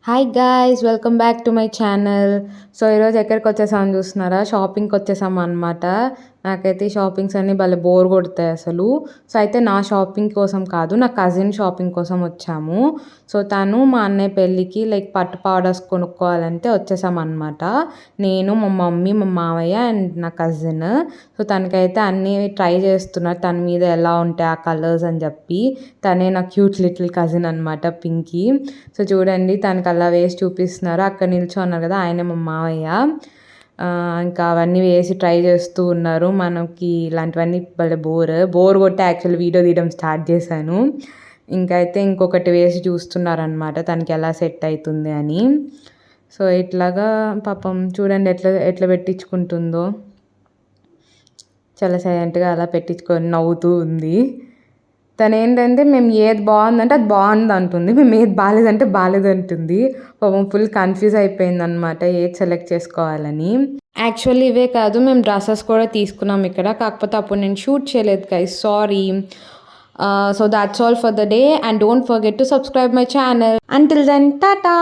Hi guys welcome back to my channel. So ఈరోజు ఎక్కడికి వచ్చేసామని చూస్తున్నారా? షాపింగ్కి వచ్చేసాము అనమాట. నాకైతే ఈ షాపింగ్స్ అన్నీ భలే బోర్ కొడతాయి అసలు. సో అయితే నా షాపింగ్ కోసం కాదు, నా కజిన్ షాపింగ్ కోసం వచ్చాము. సో తను మా అన్నయ్య పెళ్ళికి పట్టు పౌడర్స్ కొనుక్కోవాలంటే వచ్చేసామన్నమాట. నేను, మా మమ్మీ, మా మావయ్య అండ్ నా కజిన్. సో తనకైతే అన్నీ ట్రై చేస్తున్నారు, తన మీద ఎలా ఉంటాయి ఆ కలర్స్ అని చెప్పి. తనే నా క్యూట్ లిటిల్ కజిన్ అనమాట, పింకీ. సో చూడండి, తనకు అలా వేసి చూపిస్తున్నారు. అక్కడ నిల్చున్నారు కదా, ఆయన మా మావయ్య. ఇంకా అవన్నీ వేసి ట్రై చేస్తూ ఉన్నారు. మనకి ఇలాంటివన్నీ భలే బోర్ కొట్టి యాక్చువల్ వీడియో తీయడం స్టార్ట్ చేశాను. ఇంకైతే ఇంకొకటి వేసి చూస్తున్నారనమాట, తనకి ఎలా సెట్ అవుతుంది అని. సో ఇట్లాగా పాపం చూడండి ఎట్లా ఎట్లా పెట్టించుకుంటుందో. చాలా సైలెంట్గా అలా పెట్టించుకొని నవ్వుతూ ఉంది. తను ఏంటంటే మేము ఏది బాగుందంటే అది బాగుంది అంటుంది, మేము ఏది బాగాలేదంటే బాగాలేదు అంటుంది. పాపం ఫుల్ కన్ఫ్యూజ్ అయిపోయింది అనమాట ఏది సెలెక్ట్ చేసుకోవాలని. యాక్చువల్లీ ఇవే కాదు, మేము డ్రెస్సెస్ కూడా తీసుకున్నాం ఇక్కడ. కాకపోతే అప్పుడు నేను షూట్ చేయలేదు guys, sorry. So that's all for the day and don't forget to subscribe my channel. Until then Tata.